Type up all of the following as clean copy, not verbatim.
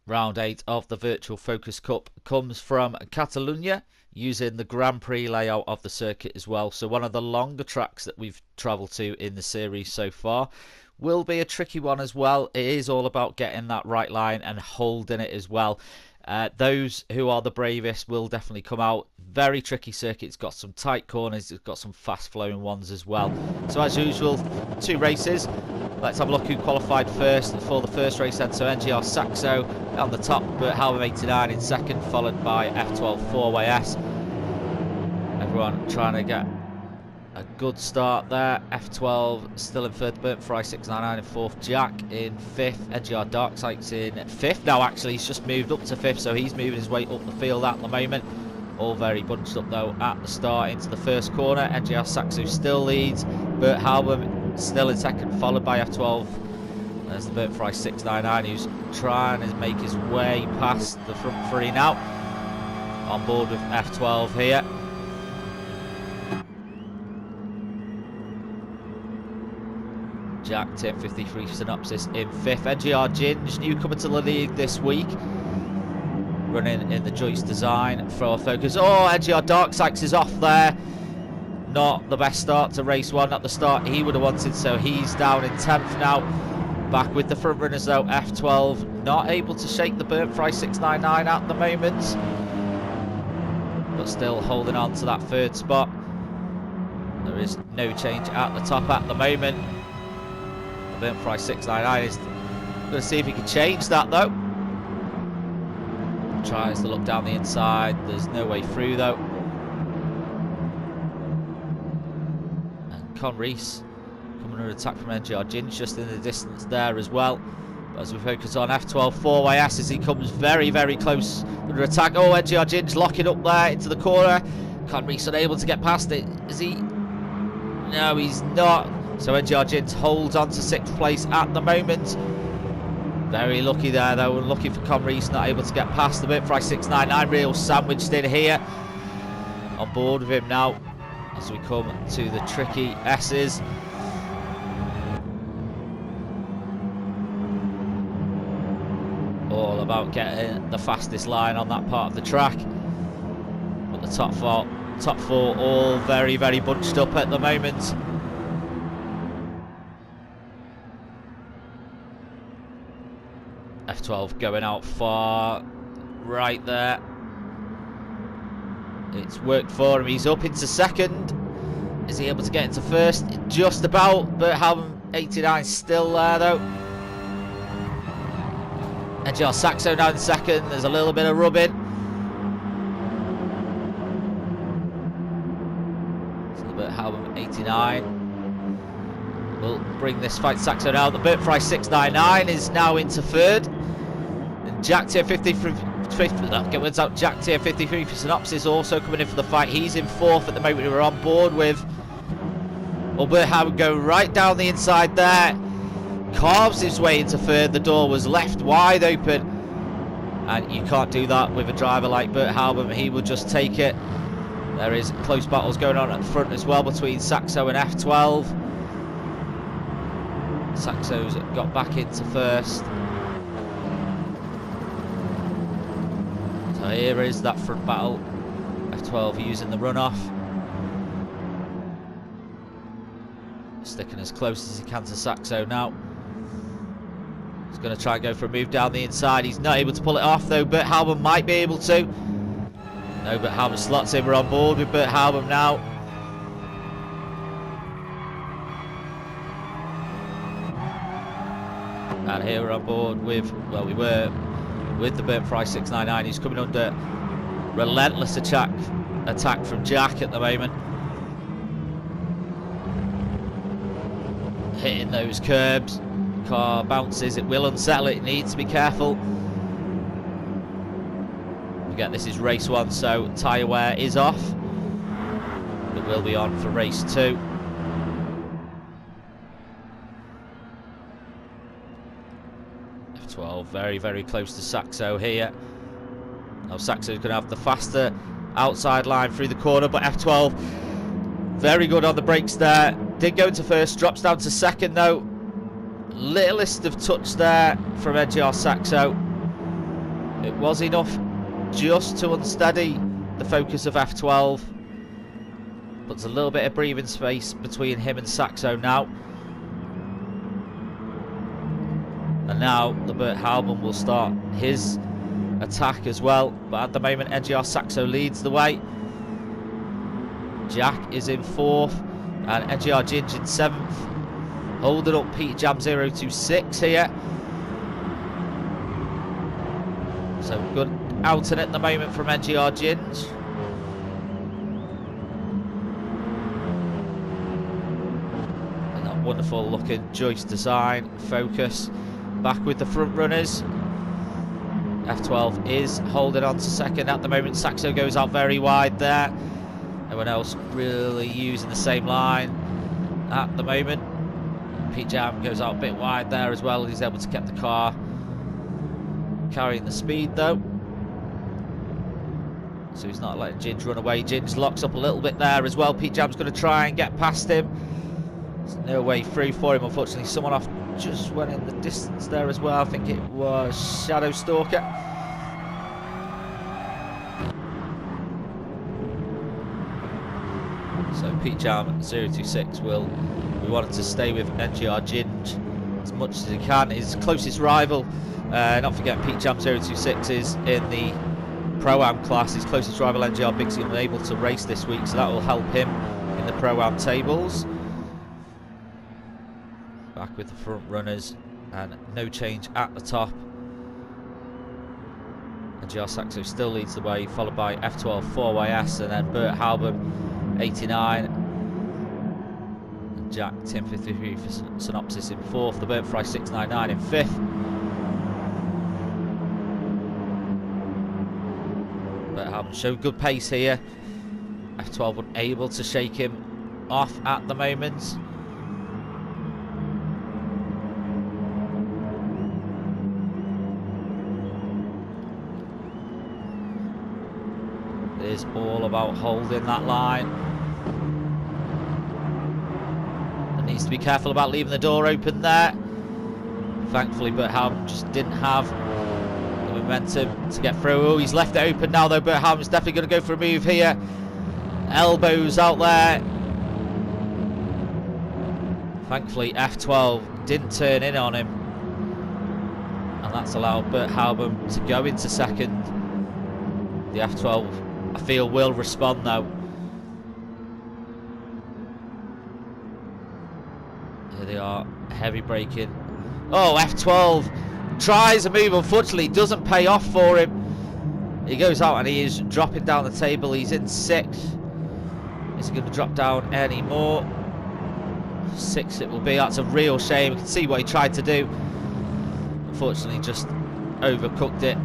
Round 8 of the Virtual Focus Cup comes from Catalunya, using the Grand Prix layout of the circuit as well. So one of the longer tracks that we've travelled to in the series so far. Will be a tricky one as well. It is all about getting that right line and holding it as well. Those who are the bravest will definitely come out. Very tricky circuit. It's got some tight corners. It's got some fast flowing ones as well. So as usual, 2 races. Let's have a look who qualified first for the first race then. So NGR Saxo on the top, but Halbum 89 in second, followed by F12 4YS. Everyone trying to get a good start there. F12 still in third, Burnt Fry 699 in fourth, Jack in fifth, NGR Darksights in fifth. Now actually he's just moved up to fifth, so he's moving his way up the field at the moment. All very bunched up though at the start into the first corner. NGR Saxo still leads, Bert Halbum still in second, followed by F12. There's the Burnt Fry 699 who's trying to make his way past the front 3 now. On board with F12 here. Jack 1053 Synopsis in 5th. NGR Ginge, newcomer to the league this week, running in the Joyce design for Focus. Oh, NGR Darksights is off there. Not the best start to race 1 at the start he would have wanted, so he's down in 10th now. Back with the front runners though, F12 not able to shake the Burnt Fry 699 at the moment, but still holding on to that 3rd spot. There is no change at the top at the moment. Burnt Fry 699 is going to see if he can change that though. Tries to look down the inside. There's no way through though. And Con Reese coming under attack from NGR Ginge just in the distance there as well. But as we focus on F12 4YS as he comes very, very close under attack. Oh, NGR Ginge locking up there into the corner. Con Reese unable to get past it. Is he? No, he's not. So NGR Ginge holds on to 6th place at the moment. Very lucky there though, unlucky for Con Reese, not able to get past the Burnt Fry 699. Real sandwiched in here. On board with him now as we come to the tricky S's. All about getting the fastest line on that part of the track. But the top four all very, very bunched up at the moment. F12 going out far right there. It's worked for him. He's up into second. Is he able to get into first? Just about, but Halbum 89 still there though. NGR Saxo now in second. There's a little bit of rubbing. So the Bert Halbum 89 will bring this fight. Saxo now. The Burnt Fry 699 is now into third. And Jack Tier 50 from get words out. Jack Tier 53 for Synopsis also coming in for the fight. He's in 4th at the moment. We're on board with. Well, Bert Halbum go right down the inside there. Carves his way into third. The door was left wide open. And you can't do that with a driver like Bert Halbum. He will just take it. There is close battles going on at the front as well between Saxo and F12. Saxo's got back into first. So here is that front battle. F12 using the runoff. Sticking as close as he can to Saxo now. He's going to try and go for a move down the inside. He's not able to pull it off though. Bert Halbum might be able to. No, Bert Halbum slots in. We're on board with Bert Halbum now. And here we're on board with, well, we were with the Burnt Fry 699. He's coming under relentless attack from Jack at the moment. Hitting those curbs. Car bounces, it will unsettle it, needs to be careful. Again, this is race 1, so tyre wear is off. It will be on for race 2. F12 very, very close to Saxo here. Now Saxo's going to have the faster outside line through the corner, but F12 very good on the brakes there. Did go to first, drops down to second though. Littlest of touch there from NGR Saxo. It was enough just to unsteady the focus of F12. Puts a little bit of breathing space between him and Saxo now. And now the Bert Halban will start his attack as well. But at the moment, NGR Saxo leads the way. Jack is in 4th. And NGR Ginge in 7th. Holding up Peter Jam 026 here. So good outing at the moment from NGR Ginge. And that wonderful looking Joyce design focus. Back with the front runners. F12 is holding on to 2nd at the moment. Saxo goes out very wide there. Everyone else really using the same line at the moment. Pete Jam goes out a bit wide there as well. He's able to get the car carrying the speed though. So he's not letting Ginge run away. Ginge locks up a little bit there as well. Pete Jam's going to try and get past him. There's no way through for him, unfortunately. Someone off just went in the distance there as well. I think it was Shadow Stalker. So Pete Jam 026 will be wanting to stay with NGR Ginge as much as he can. His closest rival, not forgetting Pete Jam 026 is in the Pro-Am class. His closest rival NGR Bigsy unable to race this week, so that will help him in the Pro-Am tables. Back with the front runners and no change at the top. NGR Saxo still leads the way, followed by F12 4YS and then Bert Halban 89. And Jack Tim 53 for Synopsis in 4th. The Bert Fry 699 in 5th. Bert Halban showed good pace here. F12 unable to shake him off at the moment. Is all about holding that line. And needs to be careful about leaving the door open there. Thankfully, Bert Halban just didn't have the momentum to get through. Oh, he's left it open now, though. Bert Halban's definitely going to go for a move here. Elbows out there. Thankfully, F12 didn't turn in on him. And that's allowed Bert Halban to go into 2nd. The F12, I feel, will respond though. Here they are, heavy braking. Oh, F12 tries a move, unfortunately doesn't pay off for him. He goes out and he is dropping down the table. He's in 6th. Is he going to drop down any more? 6 it will be. That's a real shame. You can see what he tried to do. Unfortunately just overcooked it.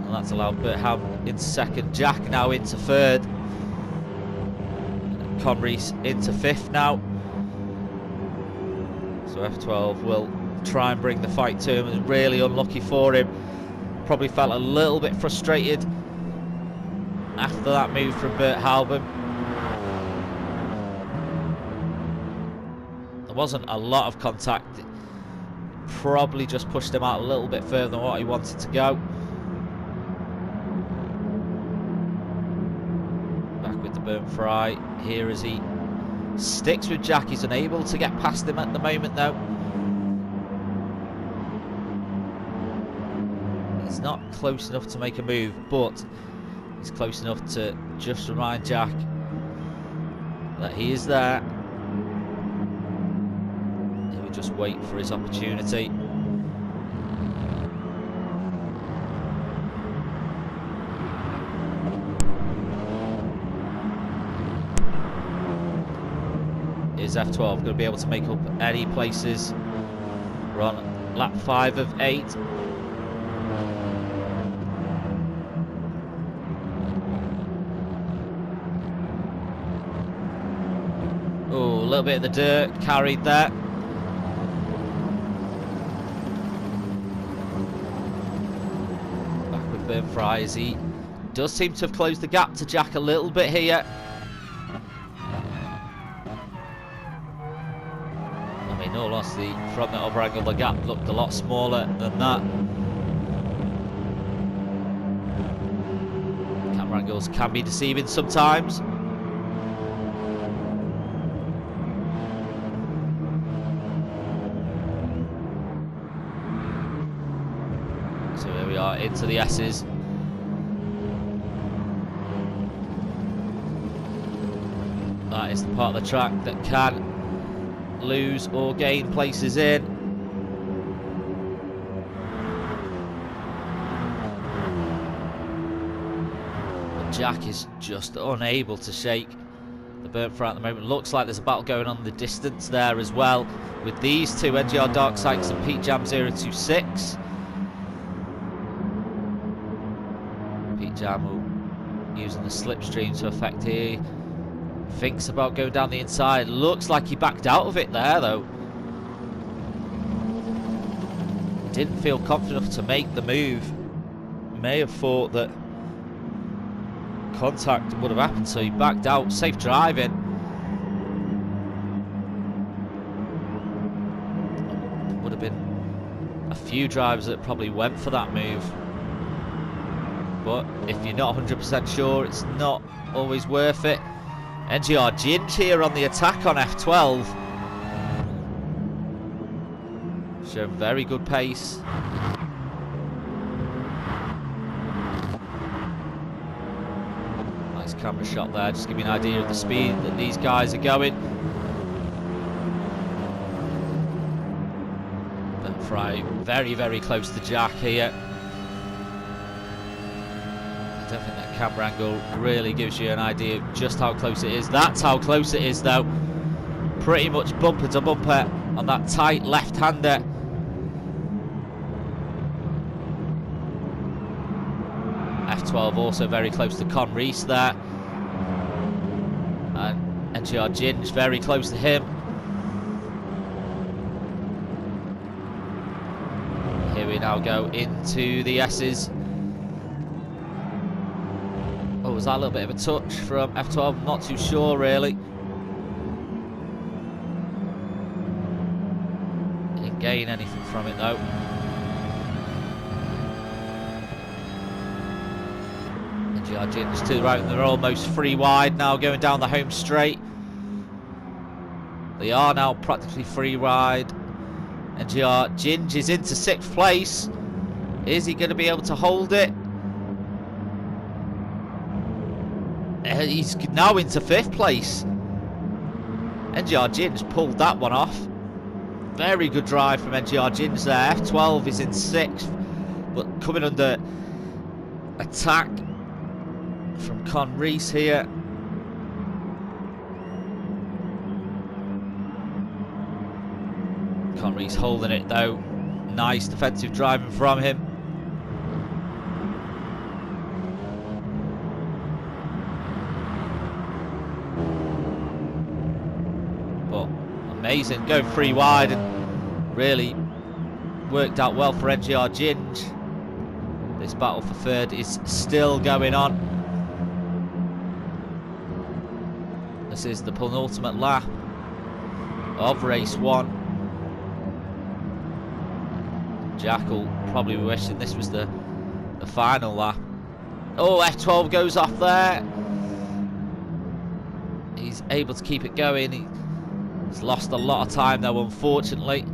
And that's allowed Bert Halban into 2nd. Jack now into 3rd. Conrees into 5th now. So F12 will try and bring the fight to him. It's really unlucky for him. Probably felt a little bit frustrated after that move from Bert Halban. There wasn't a lot of contact. It probably just pushed him out a little bit further than what he wanted to go. Bert Fry here as he sticks with Jack. He's unable to get past him at the moment though. He's not close enough to make a move, but he's close enough to just remind Jack that he is there. He will just wait for his opportunity. Is F12 going to be able to make up any places? We're on lap 5 of 8. Oh, a little bit of the dirt carried there. Back with Bert Fry as he does seem to have closed the gap to Jack a little bit here. In all honesty, from the upper angle, the gap looked a lot smaller than that. Camera angles can be deceiving sometimes. So here we are into the S's. That is the part of the track that can lose or gain places in. But Jack is just unable to shake the burnt fry at the moment. Looks like there's a battle going on in the distance there as well with these two, NGR Dark Sykes and Pete Jam 026. Pete Jam using the slipstream to affect here. Thinks about going down the inside. Looks like he backed out of it there though. Didn't feel confident enough to make the move. May have thought that contact would have happened, so he backed out. Safe driving. Would have been a few drivers that probably went for that move. But if you're not 100% sure, it's not always worth it. NGR Ginge here on the attack on F12. Showing very good pace. Nice camera shot there, just give you an idea of the speed that these guys are going. But Fry very, very close to Jack here. I don't think that camera angle really gives you an idea of just how close it is. That's how close it is though. Pretty much bumper to bumper on that tight left-hander. F12 also very close to Con Reese there. And NGR Ginge very close to him. Here we now go into the S's. Oh, was that a little bit of a touch from F12? Not too sure, really. Didn't gain anything from it, though. NGR Ginge to the right, and they're almost free wide now, going down the home straight. They are now practically free wide. NGR Ginge is into 6th place. Is he going to be able to hold it? He's now into 5th place. NGR Ginge pulled that one off. Very good drive from NGR Ginge there. F12 is in 6th, but coming under attack from Con Reese here. Con Reese holding it though. Nice defensive driving from him. Amazing, going free wide, and really worked out well for NGR Ginge. This battle for 3rd is still going on. This is the penultimate lap of race 1. Jack will probably be wishing this was the final lap. Oh, F12 goes off there. He's able to keep it going. He's lost a lot of time though, unfortunately.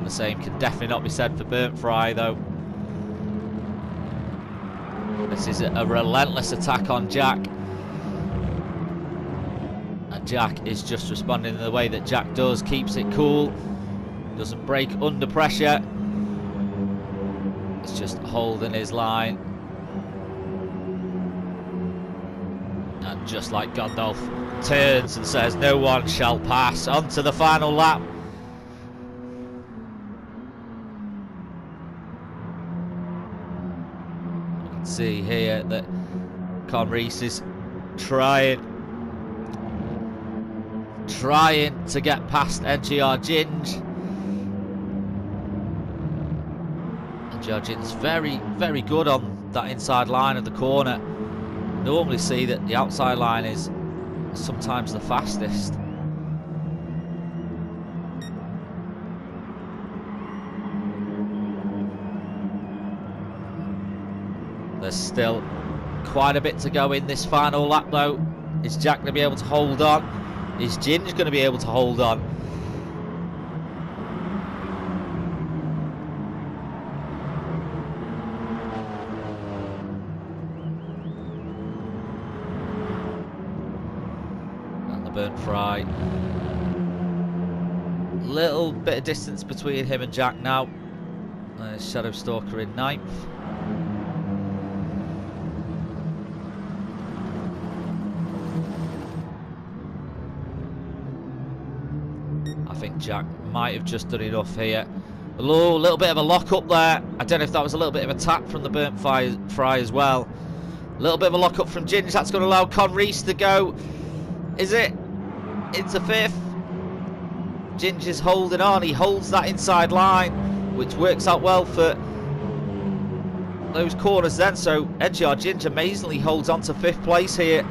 The same can definitely not be said for Burnt Fry though. This is a relentless attack on Jack. And Jack is just responding in the way that Jack does. Keeps it cool. Doesn't break under pressure. It's just holding his line. And just like Gandalf, turns and says, "No one shall pass." On to the final lap. You can see here that Con Reese is trying to get past NGR Ginge. NGR Ginge's very, very good on that inside line of the corner. normally see that the outside line is sometimes the fastest. There's still quite a bit to go in this final lap though. Is Jack going to be able to hold on? Is Ginge going to be able to hold on? And the burnt fry. Little bit of distance between him and Jack now. Shadow Stalker in 9th. I think Jack might have just done enough here. A little bit of a lock up there. I don't know if that was a little bit of a tap from the burnt fry as well. A little bit of a lock up from Ginge. That's going to allow Conreese to go. Is it? Into 5th. Ginge is holding on. He holds that inside line, which works out well for those corners then. So NGR Ginge amazingly holds on to 5th place here.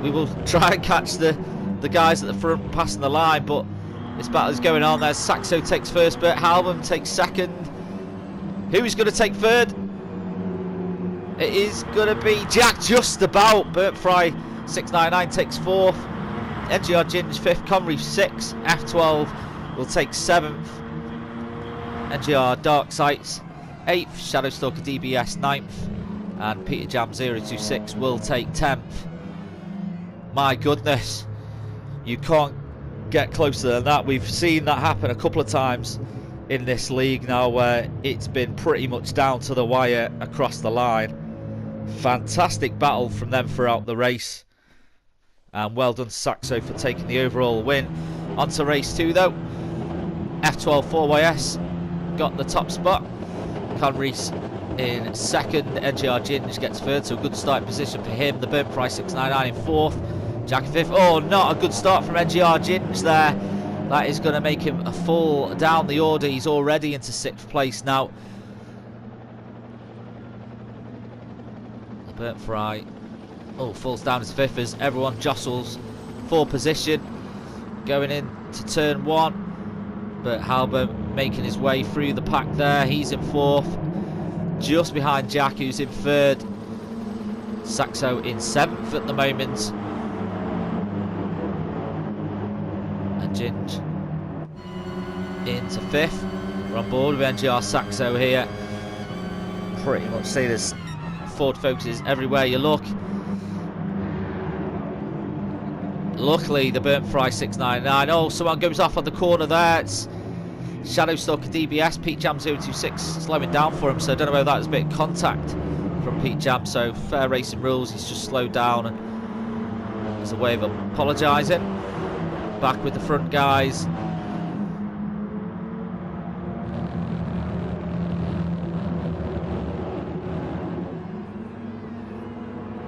We will try and catch the guys at the front passing the line, but this battle is going on. There's Saxo takes 1st, Bert Halbam takes 2nd. Who's going to take 3rd? It is going to be Jack, just about. Bert Fry 699 takes 4th. NGR Ginge 5th, Conreef 6th, F12 will take 7th. NGR Dark Sights 8th, Shadow Stalker DBS 9th, and Peter Jam 026 will take 10th. My goodness, you can't get closer than that. We've seen that happen a couple of times in this league now, where it's been pretty much down to the wire across the line. Fantastic battle from them throughout the race, and well done to Saxo for taking the overall win. On to race 2 though. F12 4YS got the top spot. Conreese in 2nd. NGR Ginge gets 3rd, so a good starting position for him. The burnt fry 699 in 4th. Jack 5th. Oh, not a good start from NGR Ginge there. That is going to make him a fall down the order. He's already into 6th place now. The burnt fry, oh, falls down as 5th as everyone jostles for position. Going into turn 1. But Halbert making his way through the pack there. He's in 4th. Just behind Jack, who's in 3rd. Saxo in 7th at the moment. Ginge into 5th. We're on board with NGR Saxo here. Pretty much see this Ford Focuses everywhere you look. Luckily the burnt fry 699. Oh, someone goes off on the corner there. It's Shadow Stalker DBS. Pete Jam 026 slowing down for him, so I don't know whether that was a bit of contact from Pete Jam. So fair racing rules, he's just slowed down and as a way of apologising. Back with the front guys.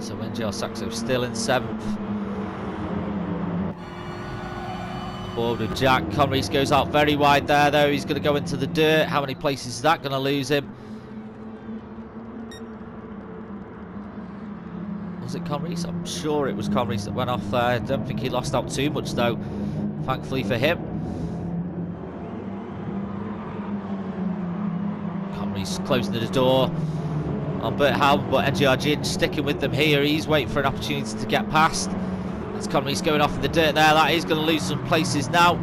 So NGR Saxo still in 7th. Aboard with Jack. Conreese goes out very wide there though. He's going to go into the dirt. How many places is that going to lose him? Was it Conreese? I'm sure it was Conreese that went off there. I don't think he lost out too much though, thankfully for him. Conreese closing the door on Bert Halbert, but NGR Ginge sticking with them here. He's waiting for an opportunity to get past. That's Conreese going off in the dirt there. That is going to lose some places now.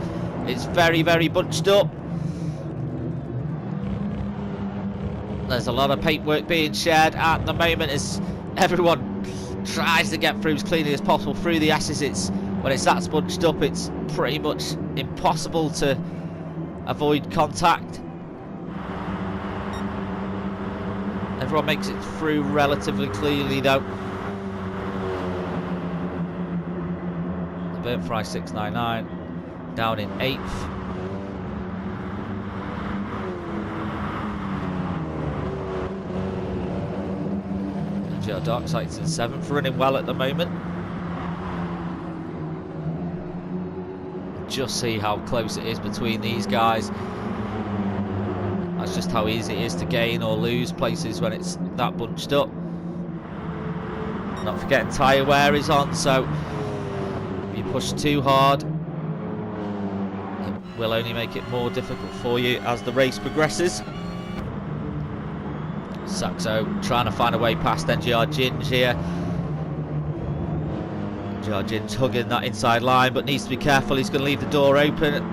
It's very, very bunched up. There's a lot of paintwork being shared at the moment as everyone tries to get through as cleanly as possible through the S's. When it's that bunched up, it's pretty much impossible to avoid contact. Everyone makes it through relatively cleanly though. The burnt fry 699 down in 8th. Dark Sights in 7th, running well at the moment. Just see how close it is between these guys. That's just how easy it is to gain or lose places when it's that bunched up. Not forgetting tyre wear is on, so if you push too hard, it will only make it more difficult for you as the race progresses. Saxo trying to find a way past NGR Ginge here. NGR Ginge hugging that inside line, but needs to be careful. He's going to leave the door open.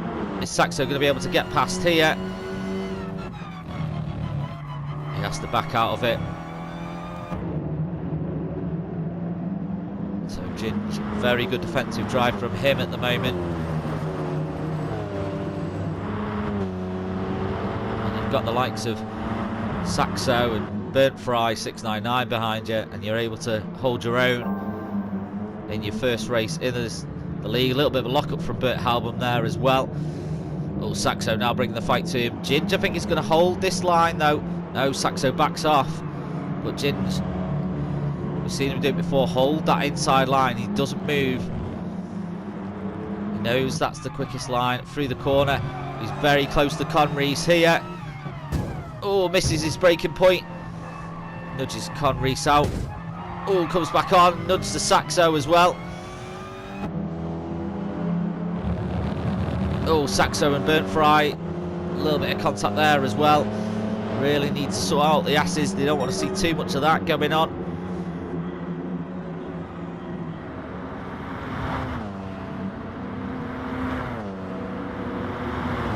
Is Saxo going to be able to get past here? He has to back out of it. So Ginge, very good defensive drive from him at the moment. And you've got the likes of Saxo and Burnt Fry 699 behind you, and you're able to hold your own in your first race in the league. A little bit of a lock-up from Bert Halbum there as well. Oh, Saxo now bringing the fight to him. Ginge, I think, is going to hold this line though. No, Saxo backs off, but Ginge, we've seen him do it before, hold that inside line. He doesn't move. He knows that's the quickest line through the corner. He's very close to Conrees here. Oh, misses his braking point. Nudges Conrees out. Oh, comes back on. Nudges the Saxo as well. Oh, Saxo and Burnt Fry. A little bit of contact there as well. Really need to sort out the asses. They don't want to see too much of that going on.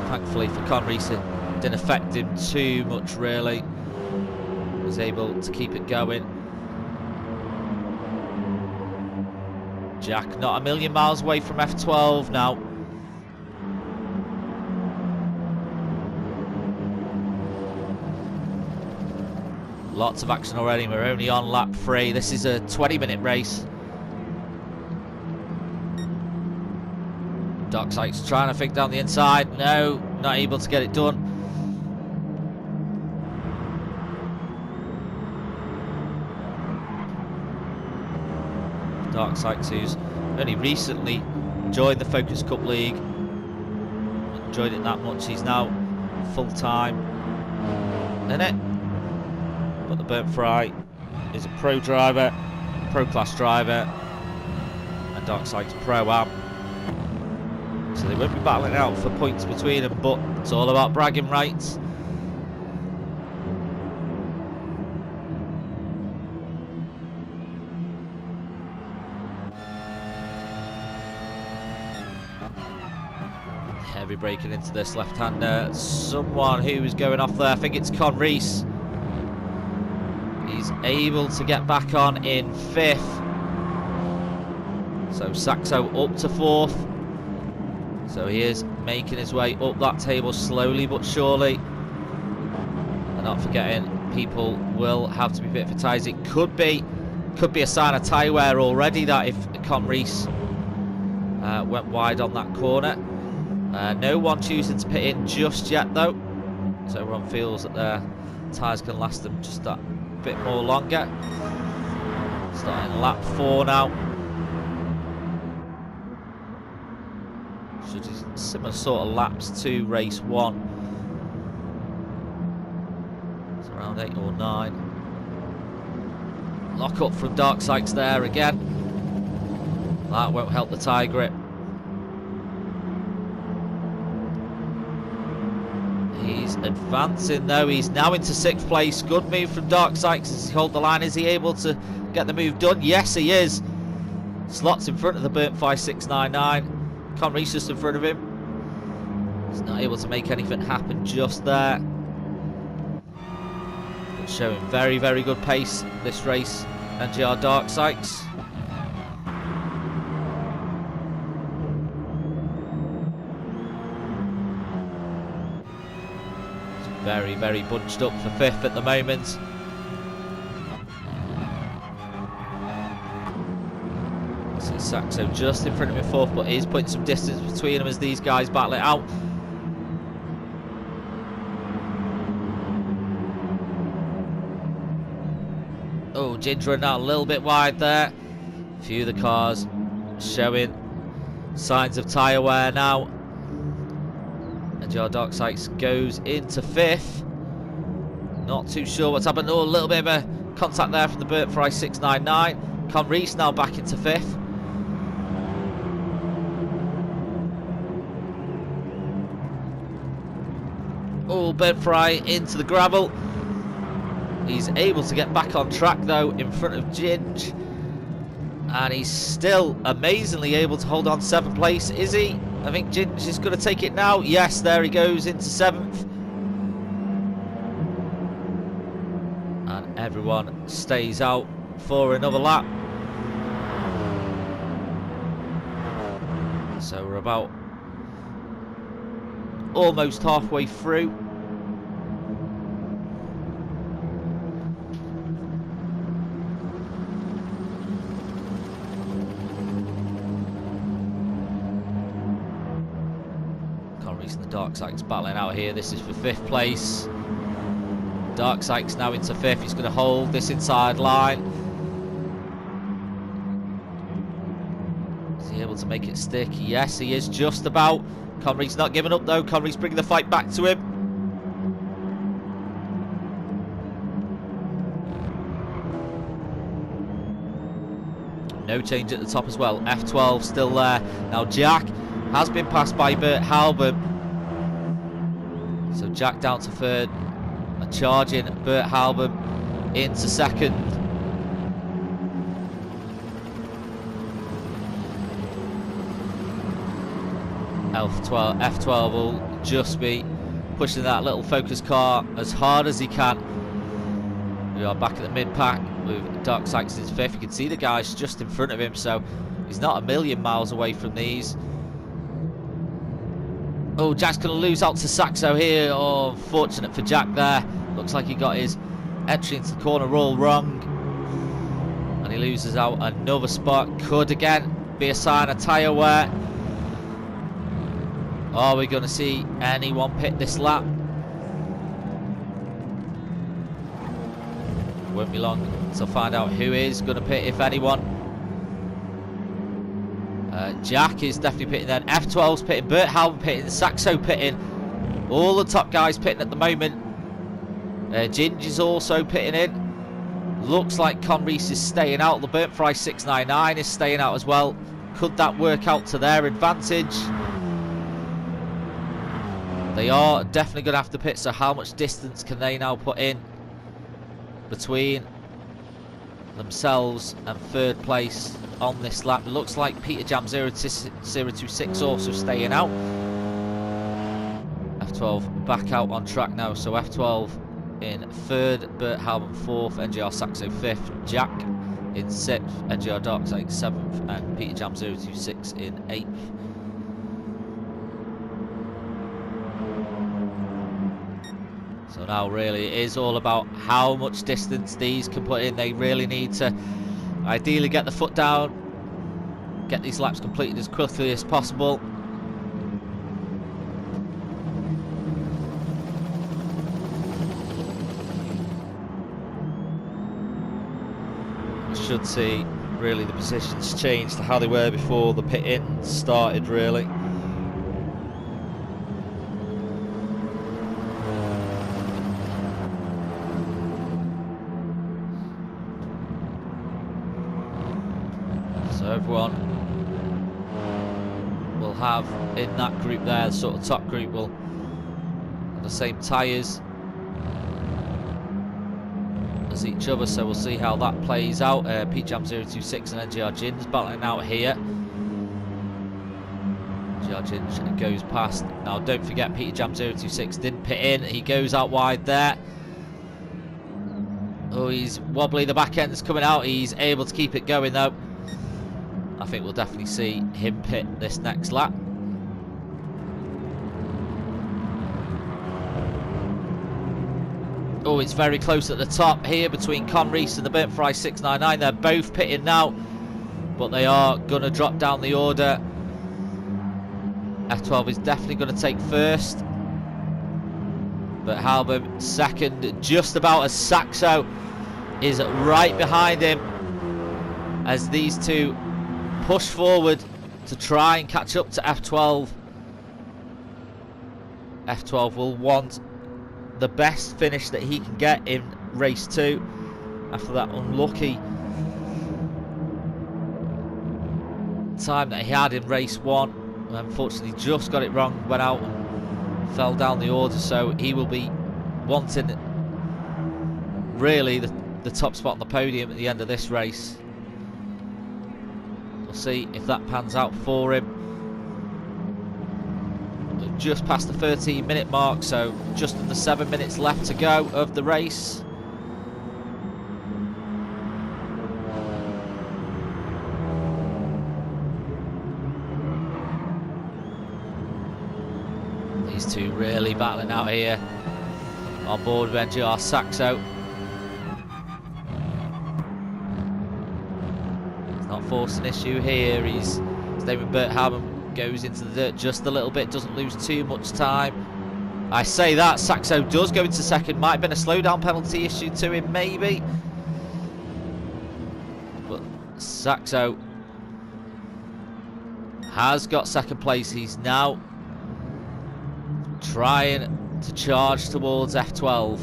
Thankfully for Conrees, it didn't affect him too much really. Was able to keep it going. Jack not a million miles away from F12 now. Lots of action already. We're only on lap 3. This is a 20-minute race. Dark Sykes trying to think down the inside. No, not able to get it done. Dark Sykes, who's only recently joined the Focus Cup League, enjoyed it that much. He's now full-time in it. But the Burnt Fry is a pro driver, pro class driver, and Dark Sykes pro-am. So they won't be battling out for points between them, but it's all about bragging rights. Heavy braking into this left-hander. Someone who is going off there. I think it's Conrees. He's able to get back on in 5th. So Saxo up to 4th. So he is making his way up that table slowly but surely. And not forgetting, people will have to be fit for tyres. It could be a sign of tyre wear already, that if Conrees went wide on that corner. No one choosing to pit in just yet though. So everyone feels that their tyres can last them just that bit more longer. Starting lap 4 now. Should be similar sort of laps to race 1. It's around 8 or 9. Lock up from Dark Sykes there again. That won't help the tyre grip. He's advancing though. He's now into 6th place. Good move from Dark Sykes. Does he hold the line? Is he able to get the move done? Yes, he is. Slots in front of the Burnt Fry 699. Conrees just in front of him. He's not able to make anything happen just there. But showing very, very good pace this race. NGR Dark Sykes. Very, very bunched up for 5th at the moment. See Saxo just in front of him 4th, but he's putting some distance between them as these guys battle it out. Oh, Ginge running out a little bit wide there. A few of the cars showing signs of tyre wear now. NGR Dark Sykes goes into 5th. Not too sure what's happened. Oh, a little bit of a contact there from the Burnt Fry 699. Conrees now back into 5th. Oh, Bert Fry into the gravel. He's able to get back on track though in front of Ginge. And he's still amazingly able to hold on 7th place, is he? I think Ginge is going to take it now. Yes, there he goes into 7th. And everyone stays out for another lap. So we're about almost halfway through. Conrees and the Dark Sykes battling out here. This is for 5th place. Dark Sykes now into 5th. He's going to hold this inside line. Is he able to make it stick? Yes, he is just about. Conrees not giving up though. Conrees bringing the fight back to him. No change at the top as well. F12 still there. Now Jack has been passed by Bert Halbert. So Jack down to 3rd. A charging Bert Halbert into 2nd. F12 will just be pushing that little Focus car as hard as he can. We are back at the mid-pack with Dark Sykes in 5th. You can see the guys just in front of him, so he's not a million miles away from these. Oh, Jack's going to lose out to Saxo here. Oh, unfortunate for Jack there. Looks like he got his entry into the corner all wrong. And he loses out another spot. Could again be a sign of tyre wear. Are we going to see anyone pit this lap? Won't be long to find out who is going to pit, if anyone. Jack is definitely pitting then. F12's pitting, Bert Halbert pitting, Saxo pitting. All the top guys pitting at the moment. Ginge is also pitting in. Looks like Conrees is staying out. The Burnt Fry 699 is staying out as well. Could that work out to their advantage? They are definitely going to have to pit, so how much distance can they now put in between themselves and 3rd place on this lap? It looks like Peter Jam 026 also staying out. F12 back out on track now, so F12 in 3rd, Bert Halbert 4th, NGR Saxo 5th, Jack in 6th, NGR Dark Side 7th, and Peter Jam 026 in 8th. So now really it is all about how much distance these can put in. They really need to ideally get the foot down, get these laps completed as quickly as possible. We should see really the positions change to how they were before the pit-in started really. So everyone will have in that group there, the sort of top group will have the same tyres as each other, so we'll see how that plays out. Pete Jam 026 and NGR Ginge battling out here. NGR Ginge goes past. Now don't forget Peter Jam 026 didn't pit in, he goes out wide there. Oh, he's wobbly, the back end is coming out, he's able to keep it going though. I think we'll definitely see him pit this next lap. Oh, it's very close at the top here between Conrees and the Burnt Fry 699. They're both pitting now, but they are going to drop down the order. F12 is definitely going to take 1st, but Halbert 2nd, just about as Saxo is right behind him as these two push forward to try and catch up to F12. F12 will want the best finish that he can get in race 2 after that unlucky time that he had in race 1. Unfortunately just got it wrong, went out and fell down the order, so he will be wanting really the top spot on the podium at the end of this race. We'll see if that pans out for him. We're just past the 13-minute mark, so just under 7 minutes left to go of the race. These two really battling out here on board with NGR Saxo. He's not forced an issue here. He's staying with Bert Hammond, goes into the dirt just a little bit, doesn't lose too much time. I say that, Saxo does go into second. Might have been a slowdown penalty issued to him, maybe. But Saxo has got second place. He's now trying to charge towards F12.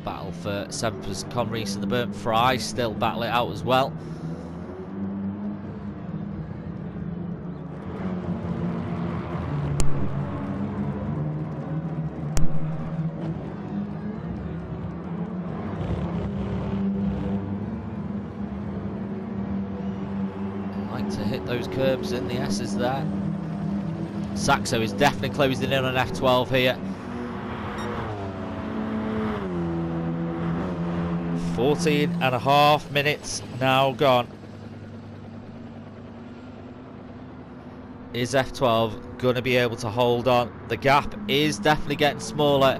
Battle for 7th was Conrees and the Burnt Fry, still battle it out as well. Like to hit those curbs in the S's there. Saxo is definitely closing in on F12 here. 14.5 minutes now gone. Is F12 going to be able to hold on? The gap is definitely getting smaller.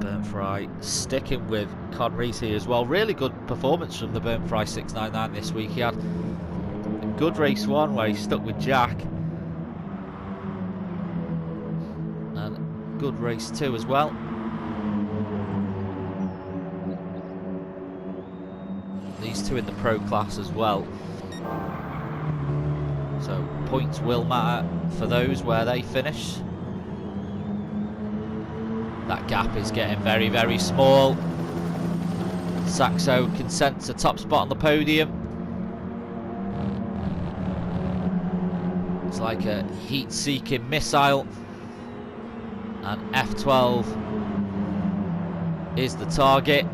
Burnt Fry sticking with Conrees here as well. Really good performance from the Burnt Fry 699 this week. He had a good race 1 where he stuck with Jack, and good race 2 as well. These two in the pro class as well, so points will matter for those where they finish. That gap is getting very, very small. Saxo can sense a top spot on the podium. It's like a heat-seeking missile. And F12 is the target.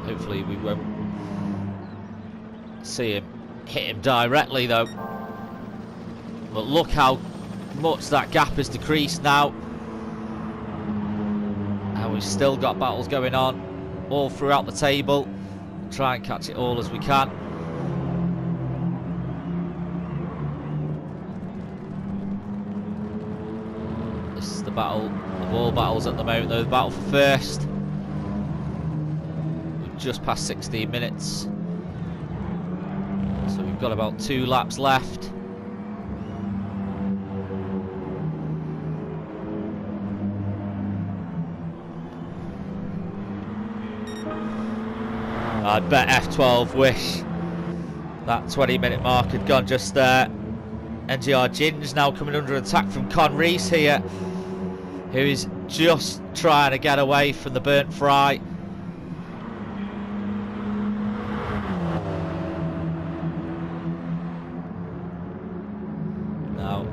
Hopefully we won't see him hit him directly though. But look how much that gap has decreased now. And we've still got battles going on all throughout the table. Try and catch it all as we can. This is the battle of all battles at the moment though, the battle for first. We've just passed 16 minutes. So we've got about 2 laps left. I'd bet F12 wish that 20-minute mark had gone just there. NGR Ginge now coming under attack from Conrees here, who is just trying to get away from the Burnt Fry. Now,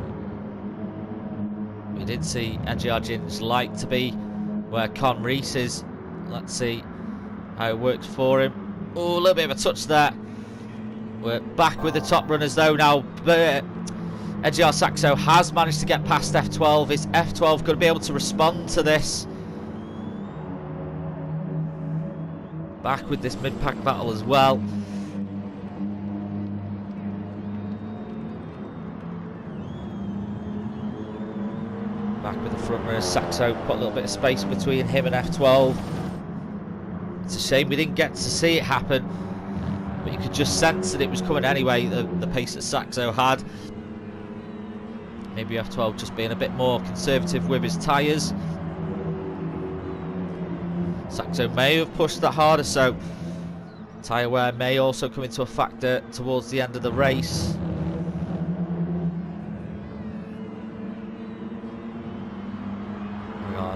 we did see NGR Ginge like to be where Conrees is. Let's see how it works for him. Oh, a little bit of a touch there. We're back with the top runners though now. NGR Saxo has managed to get past F12. Is F12 going to be able to respond to this? Back with this mid-pack battle as well. Back with the front runners. Saxo put a little bit of space between him and F12. It's a shame we didn't get to see it happen, but you could just sense that it was coming anyway, the pace that Saxo had. Maybe F12 just being a bit more conservative with his tyres. Saxo may have pushed that harder, so tyre wear may also come into a factor towards the end of the race.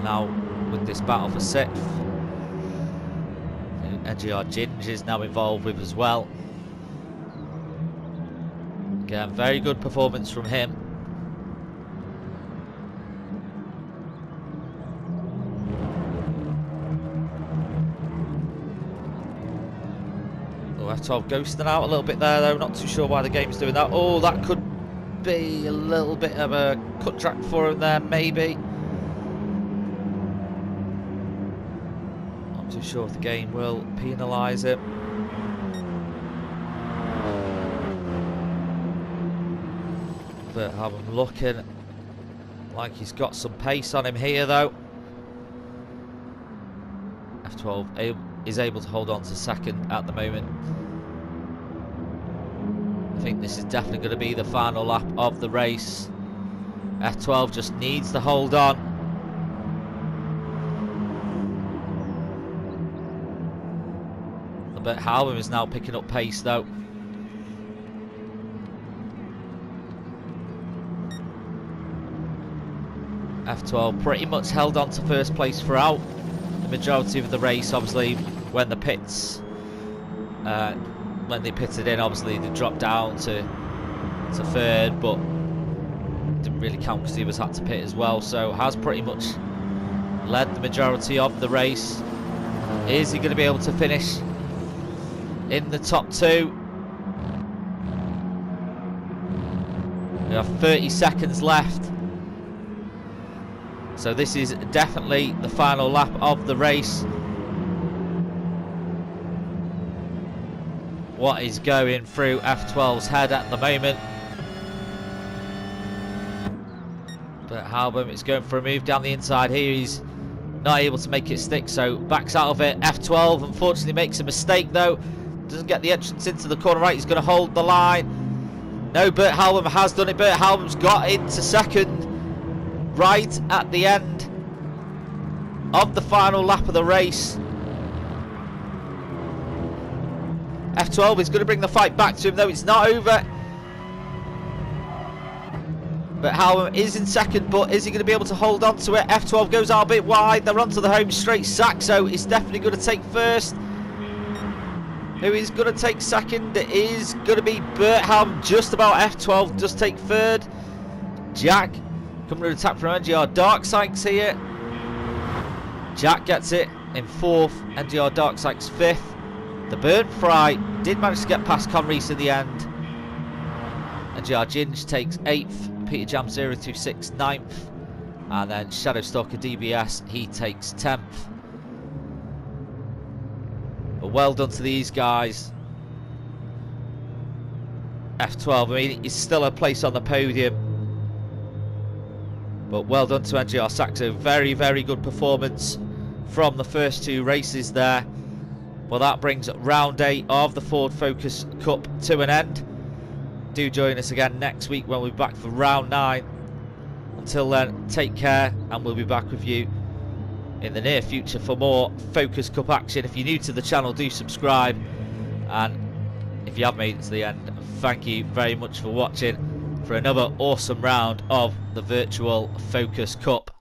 now with this battle for 6th. NGR Ginge is now involved with as well. Again, very good performance from him. Oh, F12 ghosting out a little bit there though, not too sure why the game's doing that. Oh, that could be a little bit of a cut track for him there, maybe. Not too sure if the game will penalise him. But I'm looking like he's got some pace on him here though. F12 is able to hold on to 2nd at the moment. I think this is definitely going to be the final lap of the race. F12 just needs to hold on. But Hallam is now picking up pace though. F12 pretty much held on to 1st place throughout the majority of the race. Obviously when the pits when they pitted in, obviously they dropped down to 3rd, but didn't really count because he was had to pit as well. So has pretty much led the majority of the race. Is he going to be able to finish in the top 2? We have 30 seconds left. So this is definitely the final lap of the race. What is going through F12's head at the moment? But Halbam is going for a move down the inside here. He's not able to make it stick, so backs out of it. F12 unfortunately makes a mistake though. Doesn't get the entrance into the corner right. He's going to hold the line. No, Bert Halbam has done it. Bert Halbam's got into 2nd. Right at the end of the final lap of the race. F12 is going to bring the fight back to him though. It's not over. But Hallam is in 2nd, but is he going to be able to hold on to it? F12 goes out a bit wide. They're onto the home straight. Saxo is definitely going to take 1st. Who is going to take 2nd? It is going to be Bert Hallam. Just about. F12 does take 3rd. Jack coming to attack from NGR Dark Sykes here. Jack gets it in 4th. NGR Dark Sykes 5th. The Burn Fry did manage to get past Conreese in the end. NGR Ginge takes 8th. Peter Jam 026 9th. And then Shadow Stalker DBS, he takes 10th. But well done to these guys. F12, I mean, it's still a place on the podium. But well done to NGR Saxo. Very, very good performance from the first 2 races there. Well, that brings round 8 of the Ford Focus Cup to an end. Do join us again next week when we're back for round 9. Until then, take care, and we'll be back with you in the near future for more Focus Cup action. If you're new to the channel, do subscribe. And if you have made it to the end, thank you very much for watching for another awesome round of the virtual Focus Cup.